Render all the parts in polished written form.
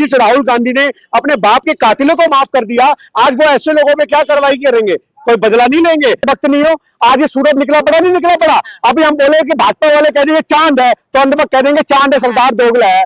राहुल गांधी ने अपने बाप के कातिलों को माफ कर दिया, आज वो ऐसे लोगों पे क्या कार्रवाई करेंगे? कोई बदला नहीं लेंगे? वक्त नहीं हो, आज ये सूरज निकला पड़ा, नहीं निकला पड़ा। अभी हम बोले कि भाजपा वाले कह देंगे चांद है, तो अंत में कह देंगे चांद है, सरदार दोगला है।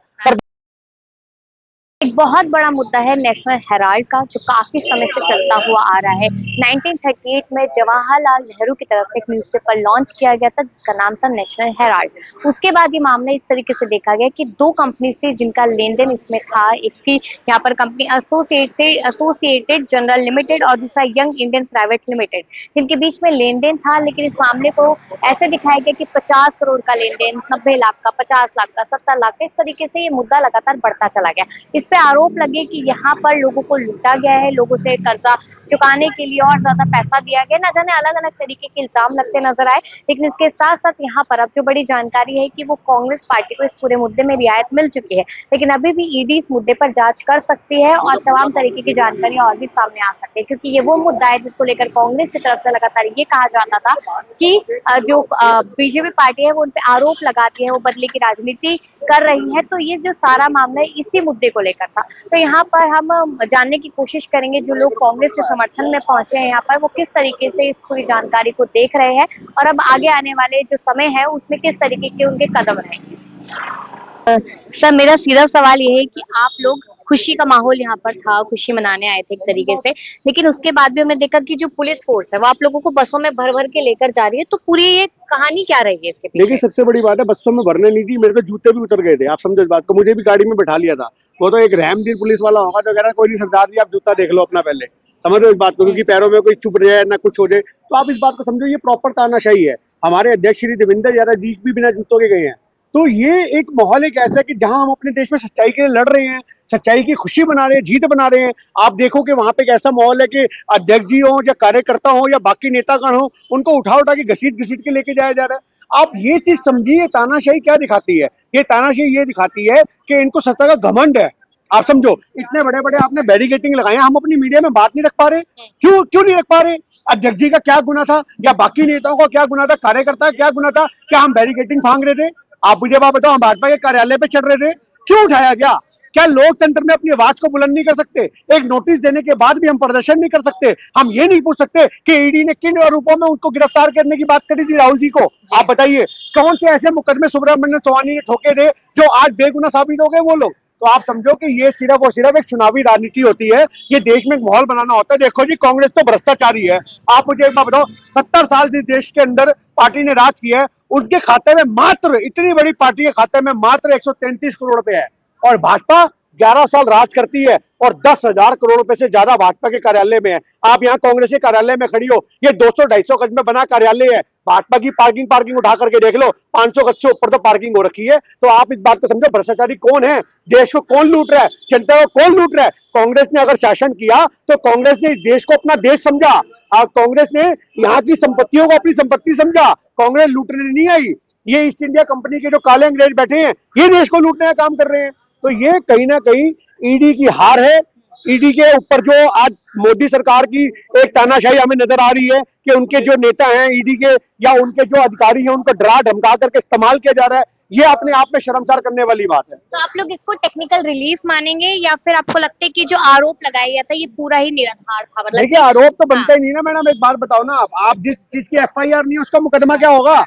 एक बहुत बड़ा मुद्दा है नेशनल हेराल्ड का, जो काफी समय से चलता हुआ आ रहा है। 1938 में जवाहरलाल नेहरू की तरफ से एक न्यूज़पेपर लॉन्च किया गया था जिसका नाम था नेशनल हेराल्ड। उसके बाद ये मामला इस तरीके से देखा गया कि दो कंपनी थी जिनका लेन देन इसमें था। एक थी यहाँ पर कंपनी एसोसिएटेड जनरल लिमिटेड और दूसरा यंग इंडियन प्राइवेट लिमिटेड, जिनके बीच में लेन देन था। लेकिन इस मामले को ऐसे दिखाया गया कि 50 करोड़ का लेन देन, 90 लाख का, 50 लाख का, 70 लाख का, इस तरीके से ये मुद्दा लगातार बढ़ता चला गया। इस पे आरोप लगे कि यहाँ पर लोगों को लूटा गया है, लोगों से कर्जा चुकाने के लिए और ज्यादा पैसा दिया गया। न जाने अलग अलग तरीके के इल्जाम लगते नजर आए। लेकिन इसके साथ साथ यहाँ पर अब जो बड़ी जानकारी है कि वो कांग्रेस पार्टी को इस पूरे मुद्दे में रियायत मिल चुकी है, लेकिन अभी भी ईडी इस मुद्दे पर जांच कर सकती है और तमाम तरीके की जानकारी और भी सामने आ सकती है, क्योंकि ये वो मुद्दा है जिसको लेकर कांग्रेस की तरफ से लगातार ये कहा जाता था कि जो बीजेपी पार्टी है वो उन पे आरोप लगाती है, वो बदले की राजनीति कर रही है। तो ये जो सारा मामला है इसी मुद्दे को लेकर था। तो यहाँ पर हम जानने की कोशिश करेंगे जो लोग कांग्रेस के समर्थन में पहुंचे हैं यहाँ पर, वो किस तरीके से इस पूरी जानकारी को देख रहे हैं और अब आगे आने वाले जो समय है उसमें किस तरीके के उनके कदम रहेंगे। सर, मेरा सीधा सवाल ये है कि आप लोग, खुशी का माहौल यहाँ पर था, खुशी मनाने आए थे एक तरीके से, लेकिन उसके बाद भी हमने देखा कि जो पुलिस फोर्स है वो आप लोगों को बसों में भर भर के लेकर जा रही है। तो पूरी ये कहानी क्या रही है इसके पीछे? देखिए, सबसे बड़ी बात है, बसों में भरने नहीं थी, मेरे को जूते भी उतर गए थे। आप समझो इस बात को, मुझे भी गाड़ी में बैठा लिया था। वो तो एक रहमदीन पुलिस वाला होगा जो कह रहा है कोई नहीं सरदार जी, आप जूता देख लो अपना पहले। समझो इस बात को, क्योंकि पैरों में कोई चुभ जाए ना कुछ हो जाए। तो आप इस बात को समझो, ये प्रॉपर तानाशाही है। हमारे अध्यक्ष श्री देवेंद्र यादव जी भी बिना जूतों के गए हैं। तो ये एक माहौल एक ऐसा है कि जहां हम अपने देश में सच्चाई के लिए लड़ रहे हैं, सच्चाई की खुशी बना रहे हैं, जीत बना रहे हैं। आप देखो कि वहां पे एक ऐसा माहौल है कि अध्यक्ष जी हो या कार्यकर्ता हो या बाकी नेतागण हो, उनको उठा उठा के घसीट घसीट के लेके जाया जा रहा है। आप ये चीज समझिए, तानाशाही क्या दिखाती है? ये तानाशाही ये दिखाती है कि इनको सत्ता का घमंड है। आप समझो, इतने बड़े बड़े आपने बैरिकेटिंग लगाए, हम अपनी मीडिया में बात नहीं रख पा रहे। क्यों नहीं रख पा रहे? अध्यक्ष जी का क्या गुना था या बाकी नेताओं का क्या गुना था, कार्यकर्ता का क्या गुना था? क्या हम बैरिकेटिंग फांग रहे थे? आप मुझे बात बताओ, हम भाजपा के कार्यालय पे चढ़ रहे थे, क्यों उठाया गया? क्या लोकतंत्र में अपनी आवाज को बुलंद नहीं कर सकते? एक नोटिस देने के बाद भी हम प्रदर्शन नहीं कर सकते? हम ये नहीं पूछ सकते कि ईडी ने किन रूपों में उनको गिरफ्तार करने की बात करी थी राहुल जी को? आप बताइए, कौन से ऐसे मुकदमे सुब्रमण्यम स्वामी ने ठोके थे जो आज बेगुनाह साबित हो गए वो लोग? तो आप समझो कि ये सिर्फ और सिर्फ एक चुनावी राजनीति होती है। ये देश में एक माहौल बनाना होता है। देखो जी, कांग्रेस तो भ्रष्टाचारी है। आप मुझे एक बात बताओ, 70 साल जिस देश के अंदर पार्टी ने राज किया है, उनके खाते में मात्र, इतनी बड़ी पार्टी के खाते में मात्र 133 करोड़ रुपए है। और भाजपा 11 साल राज करती है और 10,000 करोड़ रुपए से ज्यादा भाजपा के कार्यालय में है। आप यहाँ कांग्रेस के कार्यालय में खड़ी हो, ये 200-250 गज में बना कार्यालय है। भाजपा की पार्किंग उठा करके देख लो, 500 गज से ऊपर तो पार्किंग हो रखी है। तो आप इस बात को समझो, भ्रष्टाचारी कौन है? देश को कौन लूट रहा है? जनता को कौन लूट रहा है? कांग्रेस ने अगर शासन किया तो कांग्रेस ने इस देश को अपना देश समझा। कांग्रेस ने यहाँ की संपत्तियों को अपनी संपत्ति समझा। कांग्रेस लूटने नहीं आई। ये ईस्ट इंडिया कंपनी के जो काले अंग्रेज बैठे हैं, ये देश को लूटने का काम कर रहे हैं। तो ये कहीं ना कहीं ईडी की हार है। ईडी के ऊपर जो आज मोदी सरकार की एक तानाशाही हमें नजर आ रही है कि उनके जो नेता हैं ईडी के या उनके जो अधिकारी हैं, उनको डरा धमका करके इस्तेमाल किया जा रहा है। ये अपने आप में शर्मसार करने वाली बात है। तो आप लोग इसको टेक्निकल रिलीफ मानेंगे या फिर आपको लगता है कि जो आरोप लगाया गया था ये पूरा ही निराधार था? मतलब देखिए, आरोप तो बनता ही नहीं ना मैडम। एक बात बताओ ना, आप जिस चीज की एफआईआर नहीं है उसका मुकदमा क्या होगा?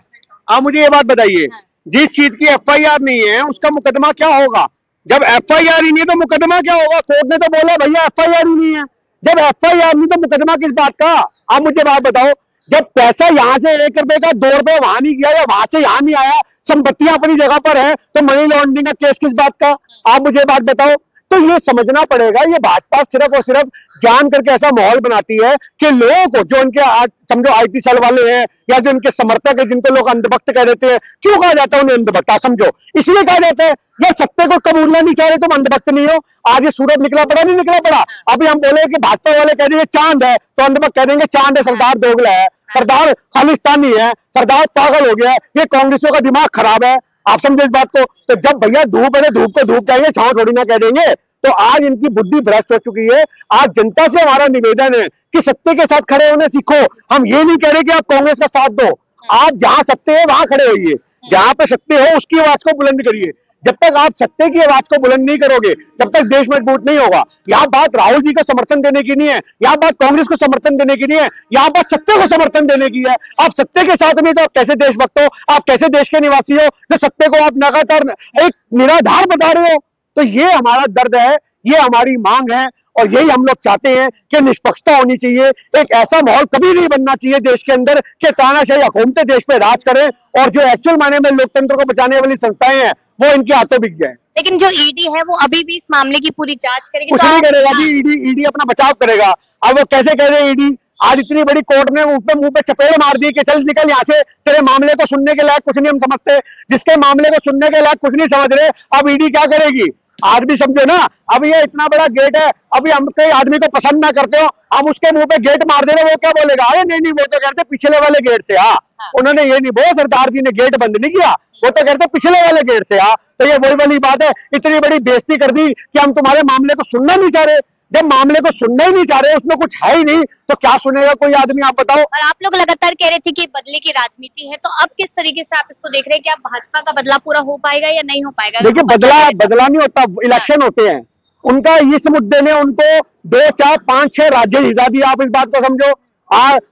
आप मुझे ये बात बताइए, जिस चीज की एफआईआर नहीं है उसका मुकदमा क्या होगा? जब एफआईआर ही नहीं है तो मुकदमा क्या होगा? कोर्ट ने तो बोला भैया एफआईआर ही नहीं है। जब एफआईआर नहीं तो मुकदमा किस बात का? आप मुझे बात बताओ, जब पैसा यहाँ से 1 रुपए का 2 रुपए वहां नहीं गया या वहां से यहाँ नहीं आया, संपत्तियां अपनी जगह पर है, तो मनी लॉन्ड्रिंग का केस किस बात का? आप मुझे बात बताओ। तो ये समझना पड़ेगा, ये भाजपा सिर्फ और सिर्फ जान करके ऐसा माहौल बनाती है कि लोगों को, जो उनके आज समझो आईटी सेल वाले हैं या जो उनके समर्थक है, जिनको लोग अंधभक्त कह देते हैं, क्यों कहा जाता है उन्हें अंधभक्त? समझो इसलिए कहा जाता है, ये सत्य को कबूलना नहीं चाह रहे तुम अंधभक्त नहीं हो। आज ये सूरज निकला पड़ा, नहीं निकला पड़ा। अभी हम बोले कि भाजपा वाले कह देंगे चांद है, तो अंधभक्त कह देंगे चांद है, सरदार दोगला है, सरदार खालिस्तानी है, सरदार पागल हो गया है। ये कांग्रेसियों का दिमाग खराब है। आप समझे इस बात को? तो जब भैया धूप है, धूप को धूप कहेंगे, छांव थोड़ी ना कह देंगे। तो आज इनकी बुद्धि भ्रष्ट हो चुकी है। आज जनता से हमारा निवेदन है कि सत्य के साथ खड़े होने सीखो। हम ये नहीं कह रहे कि आप कांग्रेस का साथ दो। आप जहां सत्य है वहां खड़े होइए, जहां पे सत्य हो उसकी आवाज को बुलंद करिए। जब तक आप सत्य की आवाज को बुलंद नहीं करोगे, जब तक देश मजबूत नहीं होगा। यहाँ बात राहुल जी को समर्थन देने की नहीं है, यहाँ बात कांग्रेस को समर्थन देने की नहीं है, यहाँ बात सत्य को समर्थन देने की है। आप सत्य के साथ नहीं तो आप कैसे देशभक्त हो, आप कैसे देश के निवासी हो जो सत्य को आप लगातार एक निराधार बता रहे हो। तो ये हमारा दर्द है, ये हमारी मांग है और यही हम लोग चाहते हैं कि निष्पक्षता होनी चाहिए। एक ऐसा माहौल कभी नहीं बनना चाहिए देश के अंदर कि तानाशाही हुकूमतें देश पे राज करें और जो एक्चुअल मायने में लोकतंत्र को बचाने वाली संस्थाएं हैं वो इनके हाथों बिक जाए। लेकिन जो ईडी है वो अभी भी इस मामले की पूरी जांच करेगी। कुछ तो नहीं आप करेगा जी, ईडी अपना बचाव करेगा। अब वो कैसे कह रहे हैं ईडी, आज इतनी बड़ी कोर्ट ने मुंह पे चपेड़ मार दी कि चल निकल यहाँ से, तेरे मामले को सुनने के लायक कुछ नहीं हम समझते। जिसके मामले को सुनने के लायक कुछ नहीं समझ रहे, अब ईडी क्या करेगी? आज भी समझो ना, अब ये इतना बड़ा गेट है, अभी हम कोई आदमी को पसंद ना करते हो, हम उसके मुंह पे गेट मार दे रहे, वो क्या बोलेगा? अरे नहीं वो तो कहते पिछले वाले गेट से आ। उन्होंने ये नहीं बोला सरदार जी ने गेट बंद नहीं किया, वो तो कहते पिछले वाले गेट से आ। तो ये वही वाली बात है, इतनी बड़ी बेइज्जती कर दी कि हम तुम्हारे मामले को सुनना नहीं चाह रहे। जब मामले को सुनना ही नहीं चाह रहे, उसमें कुछ है ही नहीं, तो क्या सुनेगा कोई आदमी? आप बताओ। और आप लोग लगातार कह रहे थे कि बदले की राजनीति है, तो अब किस तरीके से आप इसको देख रहे हैं कि अब भाजपा का बदला पूरा हो पाएगा या नहीं हो पाएगा? देखिए, बदला नहीं होता, इलेक्शन होते हैं। उनका इस मुद्दे ने उनको 2, 4, 5, 6 राज्य हिला दिया। आप इस बात को समझो।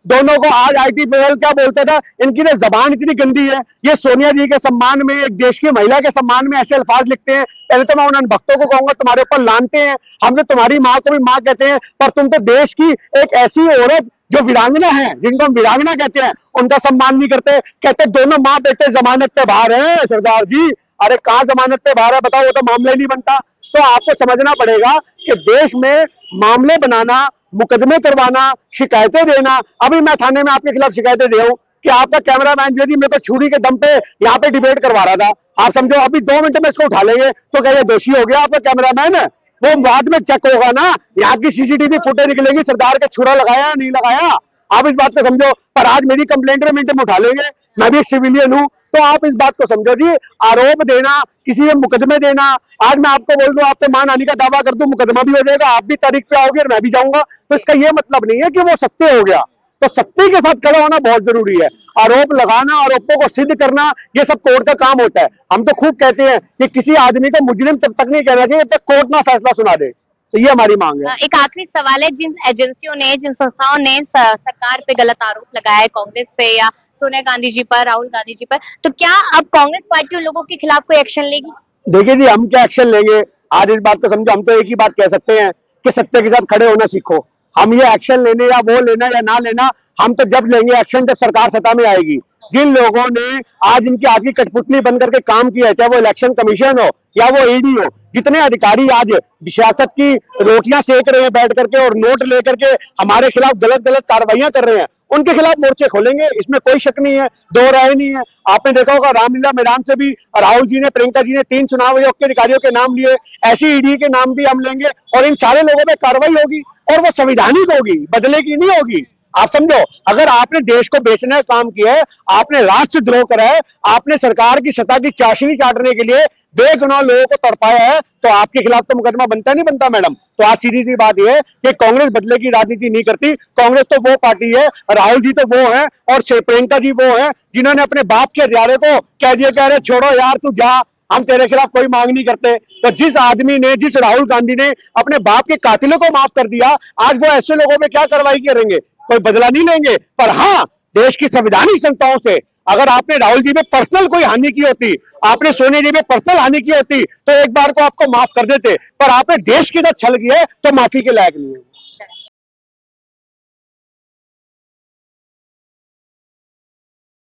दोनों को आज आईटी पीएल क्या बोलता था, इनकी तो जबान इतनी गंदी है, ये सोनिया जी के सम्मान में, एक देश की महिला के सम्मान में ऐसे अल्फाज लिखते हैं। पहले तो मैं उन भक्तों को कहूंगा तुम्हारे ऊपर लानते हैं, हम तो तुम्हारी माँ को भी माँ कहते हैं, पर तुम तो देश की एक ऐसी औरत जो वीरांगना है, जिनको हम वीरांगना कहते हैं, उनका सम्मान नहीं करते। कहते दोनों माँ बेटे जमानत पे बाहर है सरदार जी। अरे कहाँ जमानत पे बाहर है बताओ, वो तो मामला ही नहीं बनता। तो आपको समझना पड़ेगा कि देश में मामले बनाना, मुकदमे करवाना, शिकायतें देना। अभी मैं थाने में आपके खिलाफ शिकायतें दे रहा हूं कि आपका कैमरामैन जो जी मेरे को छुरी के दम पे यहाँ पे डिबेट करवा रहा था। आप समझो अभी 2 मिनट में इसको उठा लेंगे तो क्या ये दोषी हो गया आपका कैमरामैन? वो बाद में चेक होगा ना, यहाँ की सीसीटीवी फुटेज निकलेगी, सरदार का छुरा लगाया नहीं लगाया। आप इस बात को समझो। पर आज मेरी कंप्लेंट मिनट में उठा लेंगे, मैं भी सिविलियन हूं। तो आप इस बात को समझो जी, आरोप देना, किसी के मुकदमे देना। आज मैं आपको बोल दूं, आप पे मान आने का दावा कर दूं, मुकदमा भी हो जाएगा, आप भी तारीख पे आओगे और मैं भी जाऊंगा। तो इसका ये मतलब नहीं है कि वो सत्य हो गया। तो सत्य के साथ खड़ा होना बहुत जरूरी है। आरोप लगाना, आरोपों को सिद्ध करना, ये सब कोर्ट का काम होता है। हम तो खूब कहते हैं कि किसी आदमी को मुजरिम तब तक नहीं कहना चाहिए जब तक कोर्ट ना फैसला सुना दे। तो ये हमारी मांग है। एक आखिरी सवाल है, जिन एजेंसियों ने, जिन संस्थाओं ने सरकार पे गलत आरोप लगाया है, कांग्रेस पे या सोनिया गांधी जी पर, राहुल गांधी जी पर, तो क्या अब कांग्रेस पार्टी उन लोगों के खिलाफ कोई एक्शन लेगी? देखिए जी, हम क्या एक्शन लेंगे? आज इस बात को समझो, हम तो एक ही बात कह सकते हैं कि सत्य के साथ खड़े होना सीखो। हम ये एक्शन लेने या वो लेना या ना लेना, हम तो जब लेंगे एक्शन जब सरकार सत्ता में आएगी। जिन लोगों ने आज इनकी आगे कठपुतली बन करके काम किया है, चाहे वो इलेक्शन कमीशन हो या वो ईडी हो, जितने अधिकारी आज सियासत की रोटियां सेक रहे हैं बैठ करके और नोट लेकर के हमारे खिलाफ गलत गलत कार्रवाइयां कर रहे हैं, उनके खिलाफ मोर्चे खोलेंगे, इसमें कोई शक नहीं है, दो राय नहीं है। आपने देखा होगा रामलीला मैदान से भी राहुल जी ने, प्रियंका जी ने 3 चुनाव आयोग के अधिकारियों के नाम लिए, ऐसी ईडी के नाम भी हम लेंगे और इन सारे लोगों पे कार्रवाई होगी और वो संवैधानिक होगी, बदले की नहीं होगी। आप समझो, अगर आपने देश को बेचने का काम किया है, आपने राष्ट्रद्रोह करा है, आपने सरकार की सत्ता की चाशनी चाटने के लिए बेगुनाह लोगों को तड़पाया है, तो आपके खिलाफ तो मुकदमा बनता नहीं बनता मैडम। तो आज सीधी सी बात यह है कि कांग्रेस बदले की राजनीति नहीं करती। कांग्रेस तो वो पार्टी है, राहुल जी तो वो है और प्रियंका जी वो है जिन्होंने अपने बाप के हत्यारे को कह दिया, कह रहे छोड़ो यार तू जा, हम तेरे खिलाफ कोई मांग नहीं करते। तो जिस आदमी ने, जिस राहुल गांधी ने अपने बाप के कातिलों को माफ कर दिया, आज वो ऐसे लोगों में क्या कार्रवाई करेंगे? कोई बदला नहीं लेंगे। पर हाँ, देश की संवैधानिक संस्थाओं से अगर आपने राहुल जी में पर्सनल कोई हानि की होती, आपने सोनिया जी में पर्सनल हानि की होती, तो एक बार को आपको माफ कर देते। पर आपने देश की तरह छल किया है तो माफी के लायक नहीं है।